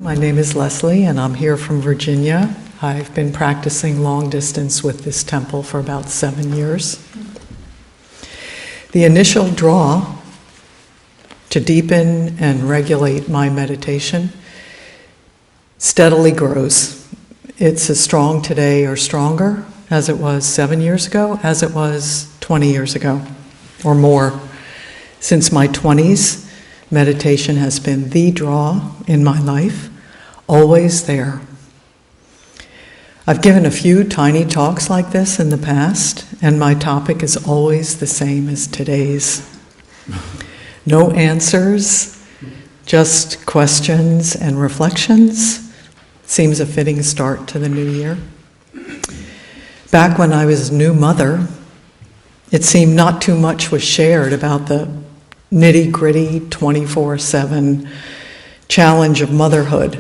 My name is Leslie, and I'm here from Virginia. I've been practicing long distance with this temple for about 7 years. The initial draw to deepen and regulate my meditation steadily grows. It's as strong today or stronger as it was 7 years ago, as it was 20 years ago or more. Since my 20s, meditation has been the draw in my life. Always there. I've given a few tiny talks like this in the past, and my topic is always the same as today's. No answers, just questions and reflections. Seems a fitting start to the new year. Back when I was a new mother, it seemed not too much was shared about the nitty-gritty 24/7 challenge of motherhood.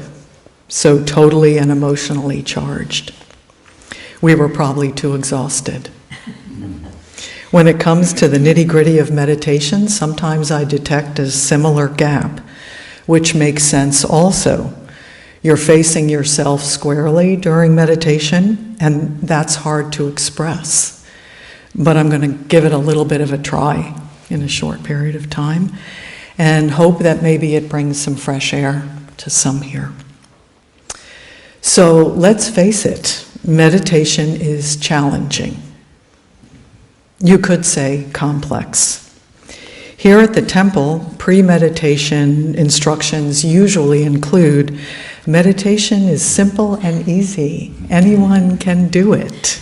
So totally and emotionally charged. We were probably too exhausted. When it comes to the nitty-gritty of meditation, sometimes I detect a similar gap, which makes sense also. You're facing yourself squarely during meditation, and that's hard to express. But I'm going to give it a little bit of a try in a short period of time, and hope that maybe it brings some fresh air to some here. So let's face it, meditation is challenging. You could say complex. Here at the temple, pre-meditation instructions usually include meditation is simple and easy. Anyone can do it.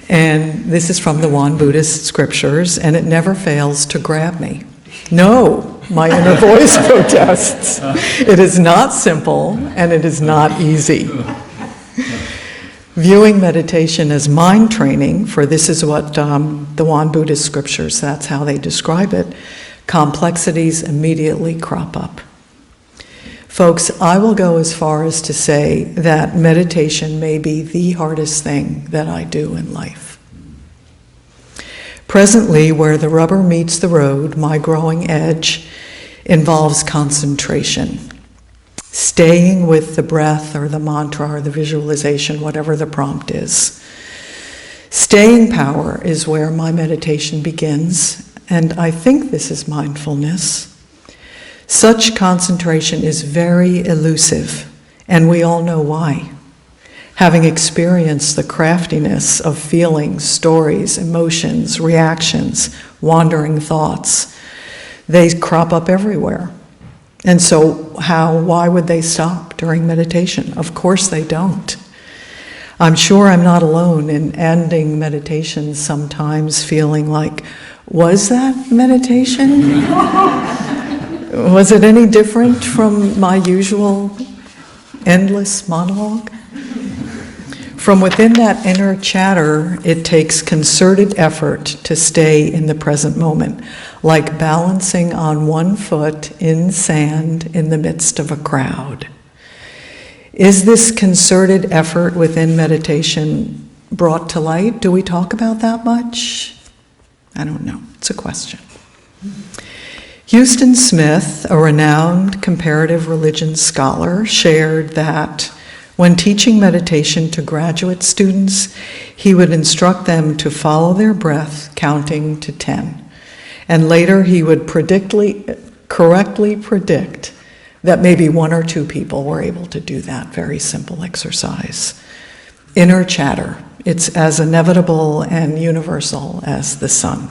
And this is from the Won Buddhist scriptures, and it never fails to grab me. No, my inner voice protests. It is not simple, and it is not easy. Viewing meditation as mind training, for this is what the Won Buddhist scriptures, that's how they describe it, complexities immediately crop up. Folks, I will go as far as to say that meditation may be the hardest thing that I do in life. Presently, where the rubber meets the road, my growing edge involves concentration. Staying with the breath or the mantra or the visualization, whatever the prompt is. Staying power is where my meditation begins, and I think this is mindfulness. Such concentration is very elusive, and we all know why. Having experienced the craftiness of feelings, stories, emotions, reactions, wandering thoughts, they crop up everywhere. And so why would they stop during meditation? Of course they don't. I'm sure I'm not alone in ending meditations sometimes feeling like, was that meditation? Was it any different from my usual endless monologue? From within that inner chatter, it takes concerted effort to stay in the present moment, like balancing on one foot in sand in the midst of a crowd. Is this concerted effort within meditation brought to light? Do we talk about that much? I don't know. It's a question. Houston Smith, a renowned comparative religion scholar, shared that when teaching meditation to graduate students, he would instruct them to follow their breath, counting to 10. And later he would correctly predict that maybe one or two people were able to do that very simple exercise. Inner chatter. It's as inevitable and universal as the sun.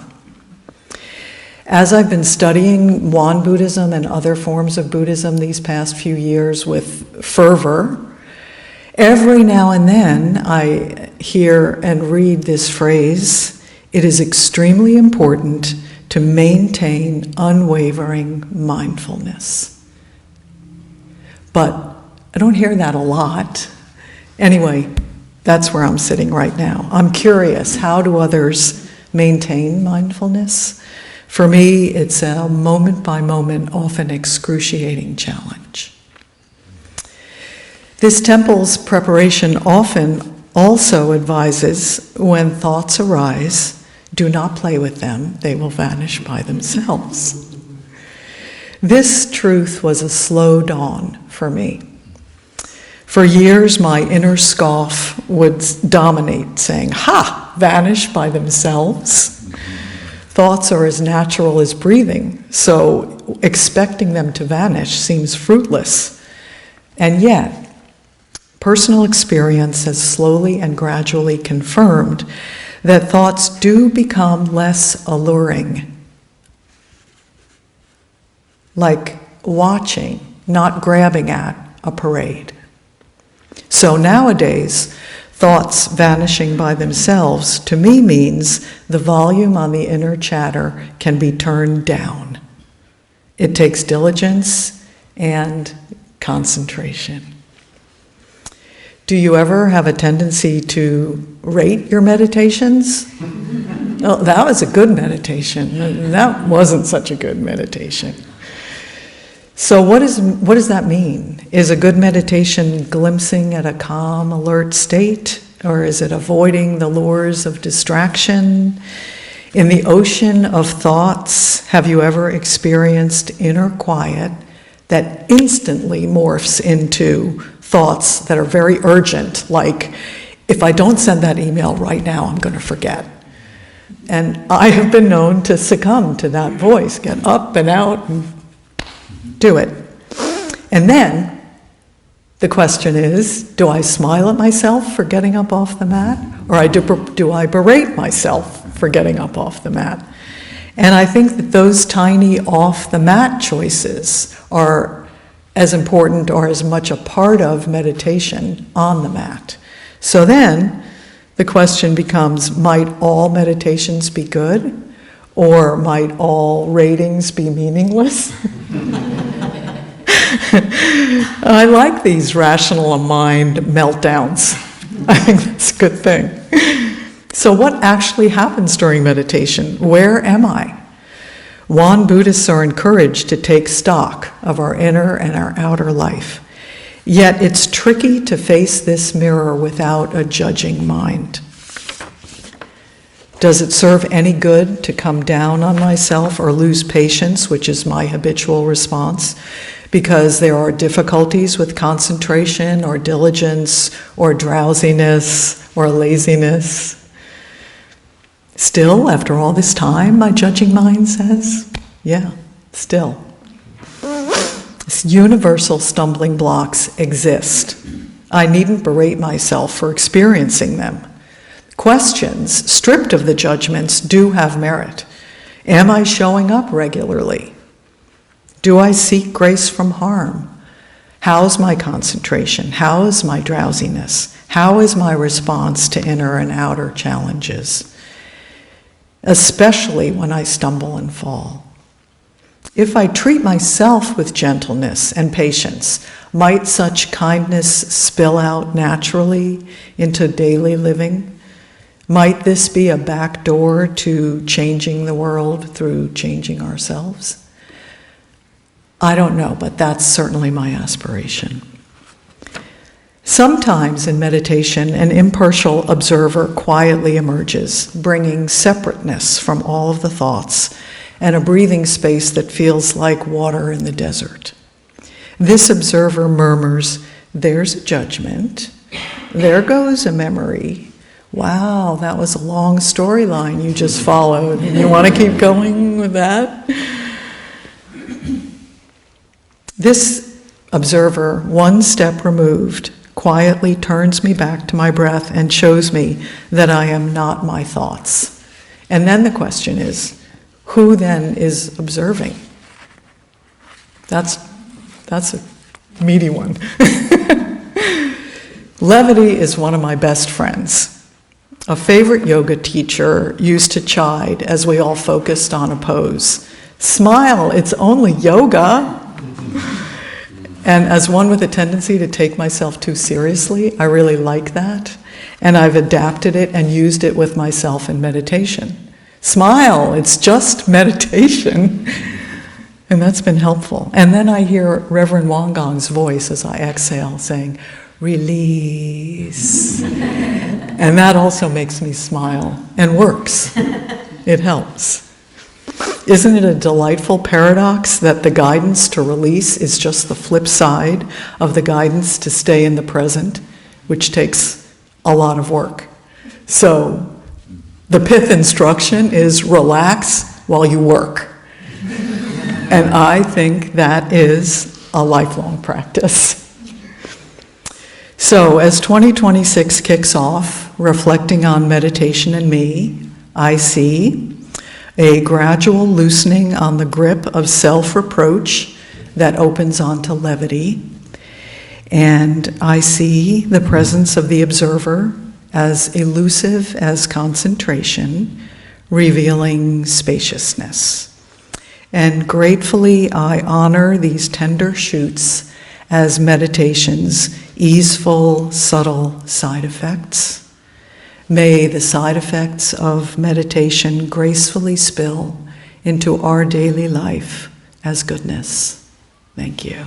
As I've been studying Won Buddhism and other forms of Buddhism these past few years with fervor, every now and then I hear and read this phrase, it is extremely important to maintain unwavering mindfulness. But I don't hear that a lot. Anyway, that's where I'm sitting right now. I'm curious, how do others maintain mindfulness? For me, it's a moment-by-moment, often excruciating challenge. This temple's preparation often also advises when thoughts arise, do not play with them, they will vanish by themselves. This truth was a slow dawn for me. For years, my inner scoff would dominate, saying, "Ha! Vanish by themselves." Thoughts are as natural as breathing, so expecting them to vanish seems fruitless. And yet, personal experience has slowly and gradually confirmed that thoughts do become less alluring. Like watching, not grabbing at, a parade. So nowadays, thoughts vanishing by themselves to me means the volume on the inner chatter can be turned down. It takes diligence and concentration. Do you ever have a tendency to rate your meditations? Oh, that was a good meditation. That wasn't such a good meditation. So what does that mean? Is a good meditation glimpsing at a calm, alert state? Or is it avoiding the lures of distraction? In the ocean of thoughts, have you ever experienced inner quiet that instantly morphs into thoughts that are very urgent, like, if I don't send that email right now, I'm going to forget. And I have been known to succumb to that voice, get up and out and do it. And then the question is, do I smile at myself for getting up off the mat? Or do I berate myself for getting up off the mat? And I think that those tiny off the mat choices are as important or as much a part of meditation on the mat. So then the question becomes, might all meditations be good? Or might all ratings be meaningless? I like these rational mind meltdowns. I think that's a good thing. So what actually happens during meditation? Where am I? Won Buddhists are encouraged to take stock of our inner and our outer life. Yet it's tricky to face this mirror without a judging mind. Does it serve any good to come down on myself or lose patience, which is my habitual response, because there are difficulties with concentration or diligence or drowsiness or laziness? Still, after all this time, my judging mind says, yeah, still. These universal stumbling blocks exist. I needn't berate myself for experiencing them. Questions, stripped of the judgments, do have merit. Am I showing up regularly? Do I seek grace from harm? How's my concentration? How is my drowsiness? How is my response to inner and outer challenges? Especially when I stumble and fall. If I treat myself with gentleness and patience, might such kindness spill out naturally into daily living? Might this be a back door to changing the world through changing ourselves? I don't know, but that's certainly my aspiration. Sometimes in meditation, an impartial observer quietly emerges, bringing separateness from all of the thoughts and a breathing space that feels like water in the desert. This observer murmurs, "There's a judgment. There goes a memory. Wow, that was a long storyline you just followed. You want to keep going with that?" This observer, one step removed, quietly turns me back to my breath and shows me that I am not my thoughts. And then the question is, who then is observing? That's a meaty one. Levity is one of my best friends. A favorite yoga teacher used to chide as we all focused on a pose. "Smile, it's only yoga." And as one with a tendency to take myself too seriously, I really like that. And I've adapted it and used it with myself in meditation. Smile, it's just meditation. And that's been helpful. And then I hear Reverend Wanggong's voice as I exhale saying, "Release." And that also makes me smile and works. It helps. Isn't it a delightful paradox that the guidance to release is just the flip side of the guidance to stay in the present, which takes a lot of work? So the pith instruction is relax while you work. And I think that is a lifelong practice. So as 2026 kicks off, reflecting on meditation and me, I see a gradual loosening on the grip of self-reproach that opens onto levity. And I see the presence of the observer as elusive as concentration, revealing spaciousness. And gratefully I honor these tender shoots as meditation's easeful, subtle side effects. May the side effects of meditation gracefully spill into our daily life as goodness. Thank you.